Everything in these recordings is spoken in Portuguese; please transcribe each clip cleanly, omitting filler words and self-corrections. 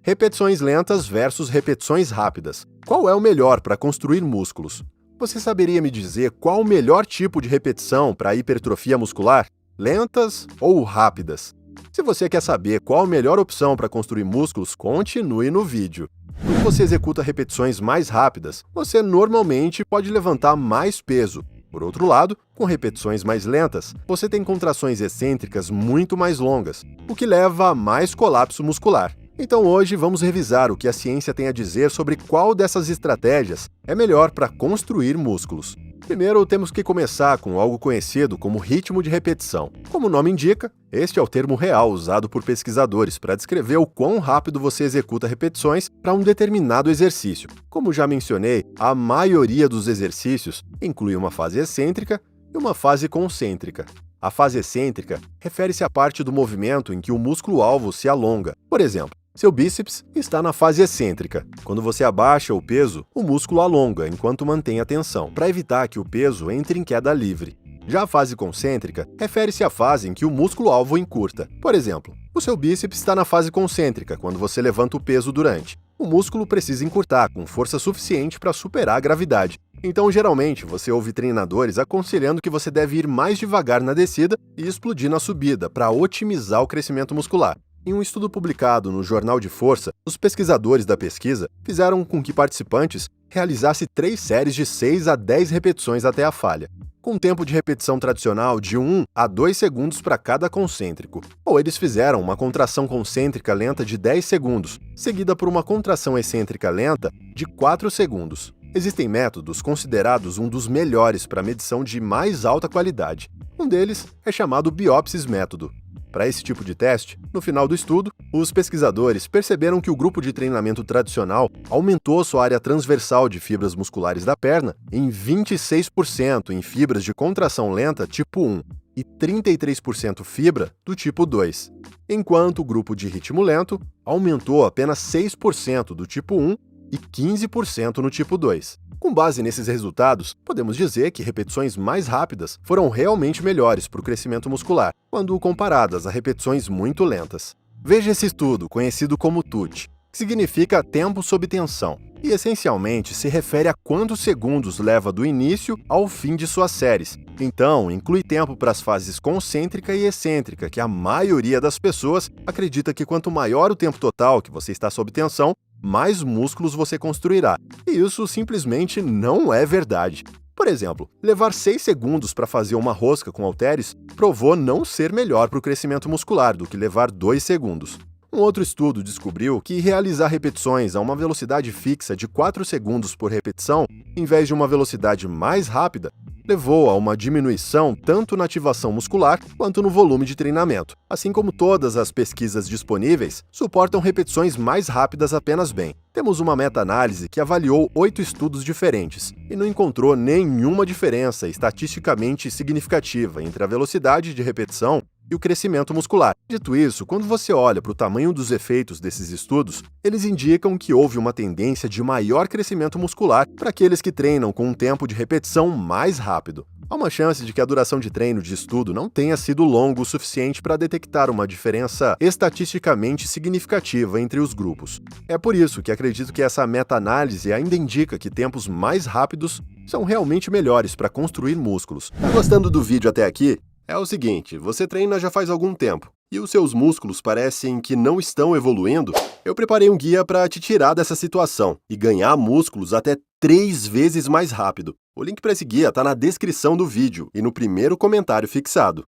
Repetições lentas versus repetições rápidas. Qual é o melhor para construir músculos? Você saberia me dizer qual o melhor tipo de repetição para hipertrofia muscular? Lentas ou rápidas? Se você quer saber qual a melhor opção para construir músculos, continue no vídeo. Quando você executa repetições mais rápidas, você normalmente pode levantar mais peso. Por outro lado, com repetições mais lentas, você tem contrações excêntricas muito mais longas, o que leva a mais colapso muscular. Então hoje vamos revisar o que a ciência tem a dizer sobre qual dessas estratégias é melhor para construir músculos. Primeiro, temos que começar com algo conhecido como ritmo de repetição. Como o nome indica, este é o termo real usado por pesquisadores para descrever o quão rápido você executa repetições para um determinado exercício. Como já mencionei, a maioria dos exercícios inclui uma fase excêntrica e uma fase concêntrica. A fase excêntrica refere-se à parte do movimento em que o músculo-alvo se alonga. Por exemplo, seu bíceps está na fase excêntrica. Quando você abaixa o peso, o músculo alonga enquanto mantém a tensão, para evitar que o peso entre em queda livre. Já a fase concêntrica refere-se à fase em que o músculo-alvo encurta. Por exemplo, o seu bíceps está na fase concêntrica quando você levanta o peso durante. O músculo precisa encurtar com força suficiente para superar a gravidade. Então, geralmente, você ouve treinadores aconselhando que você deve ir mais devagar na descida e explodir na subida para otimizar o crescimento muscular. Em um estudo publicado no Jornal de Força, os pesquisadores da pesquisa fizeram com que participantes realizassem 3 séries de 6 a 10 repetições até a falha, com tempo de repetição tradicional de 1 a 2 segundos para cada concêntrico. Ou eles fizeram uma contração concêntrica lenta de 10 segundos, seguida por uma contração excêntrica lenta de 4 segundos. Existem métodos considerados um dos melhores para medição de mais alta qualidade. Um deles é chamado Biopsis método. Para esse tipo de teste, no final do estudo, os pesquisadores perceberam que o grupo de treinamento tradicional aumentou sua área transversal de fibras musculares da perna em 26% em fibras de contração lenta tipo 1 e 33% fibra do tipo 2, enquanto o grupo de ritmo lento aumentou apenas 6% do tipo 1 e 15% no tipo 2. Com base nesses resultados, podemos dizer que repetições mais rápidas foram realmente melhores para o crescimento muscular, quando comparadas a repetições muito lentas. Veja esse estudo, conhecido como TUT, que significa tempo sob tensão, e essencialmente se refere a quantos segundos leva do início ao fim de suas séries. Então, inclui tempo para as fases concêntrica e excêntrica, que a maioria das pessoas acredita que quanto maior o tempo total que você está sob tensão, mais músculos você construirá. E isso simplesmente não é verdade. Por exemplo, levar 6 segundos para fazer uma rosca com halteres provou não ser melhor para o crescimento muscular do que levar 2 segundos. Um outro estudo descobriu que realizar repetições a uma velocidade fixa de 4 segundos por repetição, em vez de uma velocidade mais rápida, levou a uma diminuição tanto na ativação muscular quanto no volume de treinamento. Assim como todas as pesquisas disponíveis, suportam repetições mais rápidas apenas bem. Temos uma meta-análise que avaliou 8 estudos diferentes e não encontrou nenhuma diferença estatisticamente significativa entre a velocidade de repetição e o crescimento muscular. Dito isso, quando você olha para o tamanho dos efeitos desses estudos, eles indicam que houve uma tendência de maior crescimento muscular para aqueles que treinam com um tempo de repetição mais rápido. Há uma chance de que a duração de treino de estudo não tenha sido longo o suficiente para detectar uma diferença estatisticamente significativa entre os grupos. É por isso que acredito que essa meta-análise ainda indica que tempos mais rápidos são realmente melhores para construir músculos. Tá gostando do vídeo até aqui? É o seguinte, você treina já faz algum tempo e os seus músculos parecem que não estão evoluindo? Eu preparei um guia para te tirar dessa situação e ganhar músculos até 3 vezes mais rápido. O link para esse guia está na descrição do vídeo e no primeiro comentário fixado.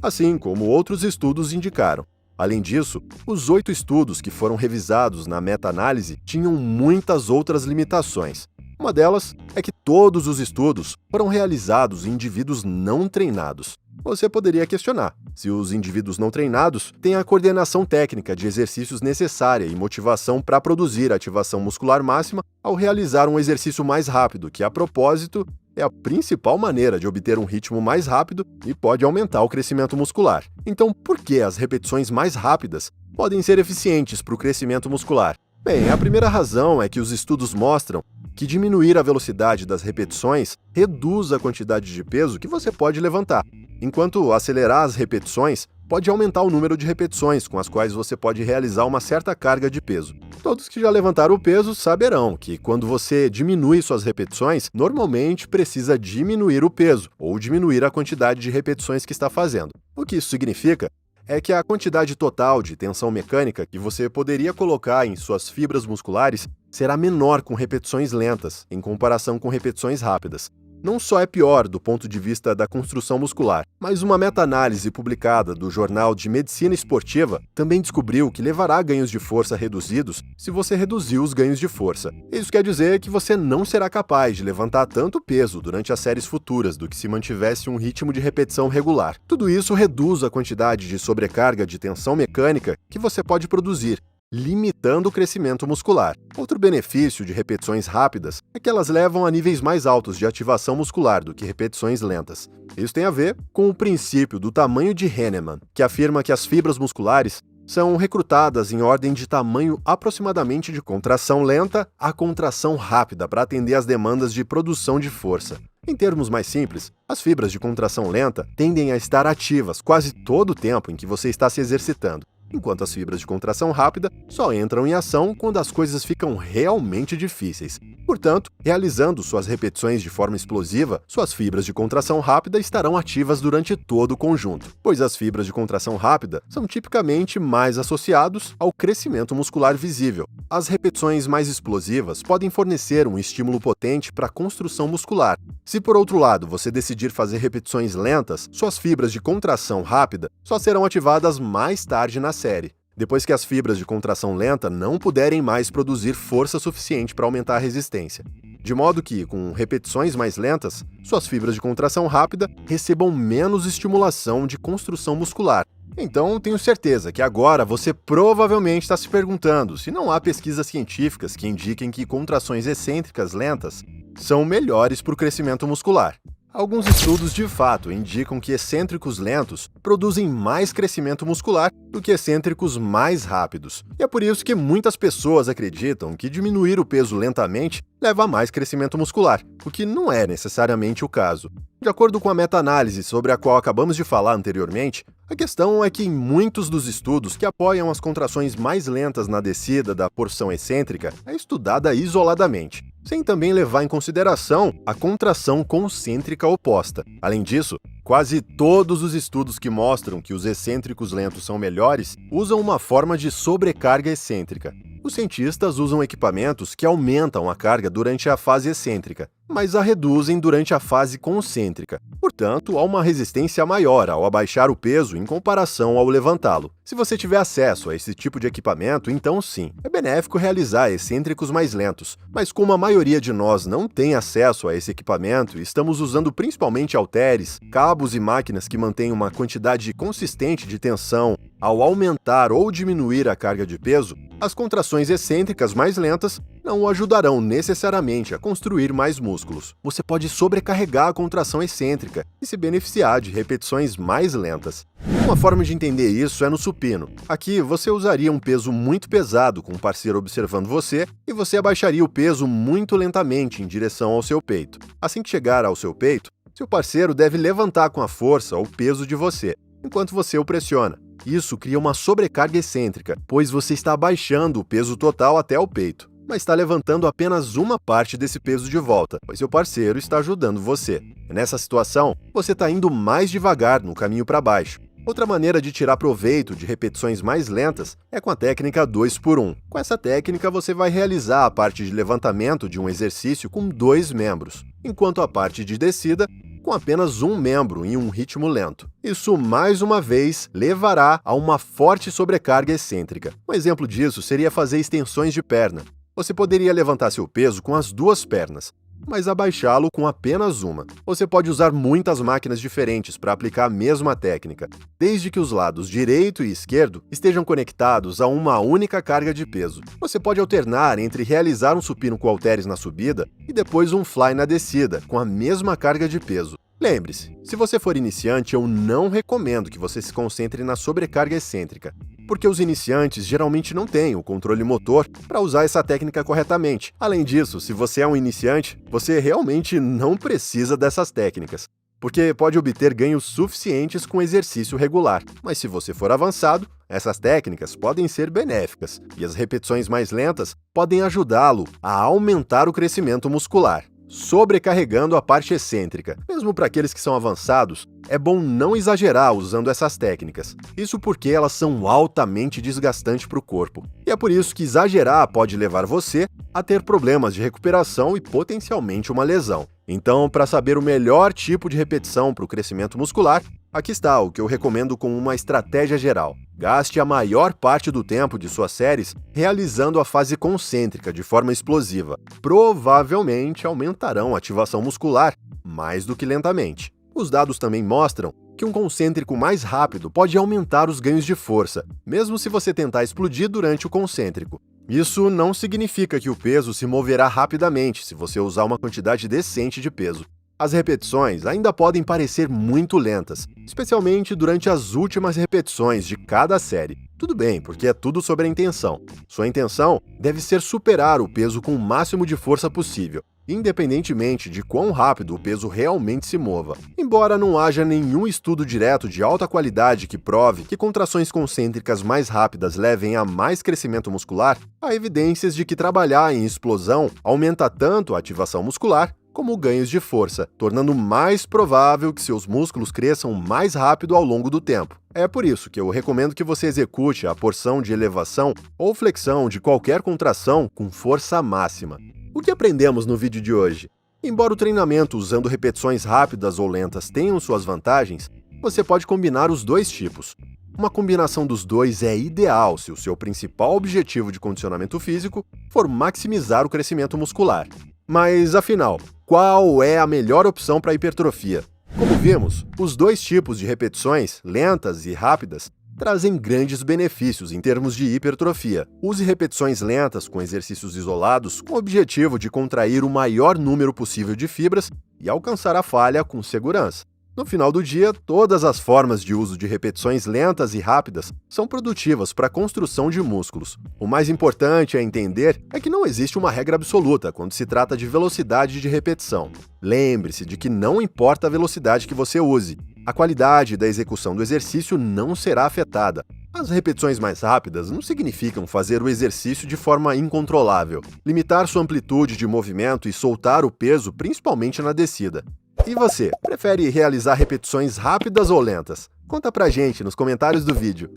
Assim como outros estudos indicaram. Além disso, os 8 estudos que foram revisados na meta-análise tinham muitas outras limitações. Uma delas é que todos os estudos foram realizados em indivíduos não treinados. Você poderia questionar se os indivíduos não treinados têm a coordenação técnica de exercícios necessária e motivação para produzir a ativação muscular máxima ao realizar um exercício mais rápido, que, a propósito, é a principal maneira de obter um ritmo mais rápido e pode aumentar o crescimento muscular. Então, por que as repetições mais rápidas podem ser eficientes para o crescimento muscular? Bem, a primeira razão é que os estudos mostram que diminuir a velocidade das repetições reduz a quantidade de peso que você pode levantar, enquanto acelerar as repetições pode aumentar o número de repetições com as quais você pode realizar uma certa carga de peso. Todos que já levantaram o peso saberão que quando você diminui suas repetições, normalmente precisa diminuir o peso ou diminuir a quantidade de repetições que está fazendo. O que isso significa é que a quantidade total de tensão mecânica que você poderia colocar em suas fibras musculares será menor com repetições lentas, em comparação com repetições rápidas. Não só é pior do ponto de vista da construção muscular, mas uma meta-análise publicada do Jornal de Medicina Esportiva também descobriu que levará a ganhos de força reduzidos se você reduzir os ganhos de força. Isso quer dizer que você não será capaz de levantar tanto peso durante as séries futuras do que se mantivesse um ritmo de repetição regular. Tudo isso reduz a quantidade de sobrecarga de tensão mecânica que você pode produzir, limitando o crescimento muscular. Outro benefício de repetições rápidas é que elas levam a níveis mais altos de ativação muscular do que repetições lentas. Isso tem a ver com o princípio do tamanho de Hahnemann, que afirma que as fibras musculares são recrutadas em ordem de tamanho aproximadamente de contração lenta a contração rápida para atender às demandas de produção de força. Em termos mais simples, as fibras de contração lenta tendem a estar ativas quase todo o tempo em que você está se exercitando, enquanto as fibras de contração rápida só entram em ação quando as coisas ficam realmente difíceis. Portanto, realizando suas repetições de forma explosiva, suas fibras de contração rápida estarão ativas durante todo o conjunto, pois as fibras de contração rápida são tipicamente mais associados ao crescimento muscular visível. As repetições mais explosivas podem fornecer um estímulo potente para a construção muscular. Se por outro lado você decidir fazer repetições lentas, suas fibras de contração rápida só serão ativadas mais tarde na série, depois que as fibras de contração lenta não puderem mais produzir força suficiente para aumentar a resistência. De modo que, com repetições mais lentas, suas fibras de contração rápida recebam menos estimulação de construção muscular. Então, tenho certeza que agora você provavelmente está se perguntando se não há pesquisas científicas que indiquem que contrações excêntricas lentas são melhores para o crescimento muscular. Alguns estudos de fato indicam que excêntricos lentos produzem mais crescimento muscular do que excêntricos mais rápidos. E é por isso que muitas pessoas acreditam que diminuir o peso lentamente leva a mais crescimento muscular, o que não é necessariamente o caso. De acordo com a meta-análise sobre a qual acabamos de falar anteriormente, a questão é que em muitos dos estudos que apoiam as contrações mais lentas na descida da porção excêntrica é estudada isoladamente, sem também levar em consideração a contração concêntrica oposta. Além disso, quase todos os estudos que mostram que os excêntricos lentos são melhores usam uma forma de sobrecarga excêntrica. Os cientistas usam equipamentos que aumentam a carga durante a fase excêntrica, mas a reduzem durante a fase concêntrica. Portanto, há uma resistência maior ao abaixar o peso em comparação ao levantá-lo. Se você tiver acesso a esse tipo de equipamento, então sim, é benéfico realizar excêntricos mais lentos. Mas como a maioria de nós não tem acesso a esse equipamento e estamos usando principalmente halteres, cabos e máquinas que mantêm uma quantidade consistente de tensão ao aumentar ou diminuir a carga de peso, as contrações excêntricas mais lentas não o ajudarão necessariamente a construir mais músculos. Você pode sobrecarregar a contração excêntrica e se beneficiar de repetições mais lentas. Uma forma de entender isso é no supino. Aqui, você usaria um peso muito pesado com um parceiro observando você e você abaixaria o peso muito lentamente em direção ao seu peito. Assim que chegar ao seu peito, seu parceiro deve levantar com a força ou peso de você, enquanto você o pressiona. Isso cria uma sobrecarga excêntrica, pois você está abaixando o peso total até o peito, mas está levantando apenas uma parte desse peso de volta, pois seu parceiro está ajudando você. Nessa situação, você está indo mais devagar no caminho para baixo. Outra maneira de tirar proveito de repetições mais lentas é com a técnica 2x1. Com essa técnica, você vai realizar a parte de levantamento de um exercício com 2 membros, enquanto a parte de descida com apenas um membro em um ritmo lento. Isso, mais uma vez, levará a uma forte sobrecarga excêntrica. Um exemplo disso seria fazer extensões de perna. Você poderia levantar seu peso com as 2 pernas, mas abaixá-lo com apenas uma. Você pode usar muitas máquinas diferentes para aplicar a mesma técnica, desde que os lados direito e esquerdo estejam conectados a uma única carga de peso. Você pode alternar entre realizar um supino com halteres na subida e depois um fly na descida, com a mesma carga de peso. Lembre-se, se você for iniciante, eu não recomendo que você se concentre na sobrecarga excêntrica, porque os iniciantes geralmente não têm o controle motor para usar essa técnica corretamente. Além disso, se você é um iniciante, você realmente não precisa dessas técnicas. porque pode obter ganhos suficientes com exercício regular. Mas se você for avançado, essas técnicas podem ser benéficas, e as repetições mais lentas podem ajudá-lo a aumentar o crescimento muscular, sobrecarregando a parte excêntrica. Mesmo para aqueles que são avançados, é bom não exagerar usando essas técnicas. Isso porque elas são altamente desgastantes para o corpo. E é por isso que exagerar pode levar você a ter problemas de recuperação e potencialmente uma lesão. Então, para saber o melhor tipo de repetição para o crescimento muscular, aqui está o que eu recomendo como uma estratégia geral. Gaste a maior parte do tempo de suas séries realizando a fase concêntrica de forma explosiva. Provavelmente aumentarão a ativação muscular mais do que lentamente. Os dados também mostram que um concêntrico mais rápido pode aumentar os ganhos de força, mesmo se você tentar explodir durante o concêntrico. Isso não significa que o peso se moverá rapidamente se você usar uma quantidade decente de peso. As repetições ainda podem parecer muito lentas, especialmente durante as últimas repetições de cada série. Tudo bem, porque é tudo sobre a intenção. Sua intenção deve ser superar o peso com o máximo de força possível, independentemente de quão rápido o peso realmente se mova. Embora não haja nenhum estudo direto de alta qualidade que prove que contrações concêntricas mais rápidas levem a mais crescimento muscular, há evidências de que trabalhar em explosão aumenta tanto a ativação muscular como ganhos de força, tornando mais provável que seus músculos cresçam mais rápido ao longo do tempo. É por isso que eu recomendo que você execute a porção de elevação ou flexão de qualquer contração com força máxima. O que aprendemos no vídeo de hoje? Embora o treinamento usando repetições rápidas ou lentas tenham suas vantagens, você pode combinar os dois tipos. Uma combinação dos dois é ideal se o seu principal objetivo de condicionamento físico for maximizar o crescimento muscular. Mas, afinal, qual é a melhor opção para hipertrofia? Como vimos, os dois tipos de repetições, lentas e rápidas, trazem grandes benefícios em termos de hipertrofia. Use repetições lentas com exercícios isolados com o objetivo de contrair o maior número possível de fibras e alcançar a falha com segurança. No final do dia, todas as formas de uso de repetições lentas e rápidas são produtivas para a construção de músculos. O mais importante a entender é que não existe uma regra absoluta quando se trata de velocidade de repetição. Lembre-se de que não importa a velocidade que você use, a qualidade da execução do exercício não será afetada. As repetições mais rápidas não significam fazer o exercício de forma incontrolável, limitar sua amplitude de movimento e soltar o peso, principalmente na descida. E você, prefere realizar repetições rápidas ou lentas? Conta pra gente nos comentários do vídeo.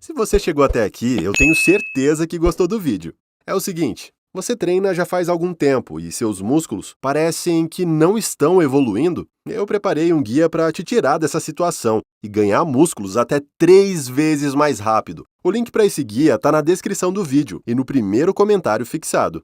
Se você chegou até aqui, eu tenho certeza que gostou do vídeo. É o seguinte, você treina já faz algum tempo e seus músculos parecem que não estão evoluindo? Eu preparei um guia para te tirar dessa situação e ganhar músculos até 3 vezes mais rápido. O link para esse guia está na descrição do vídeo e no primeiro comentário fixado.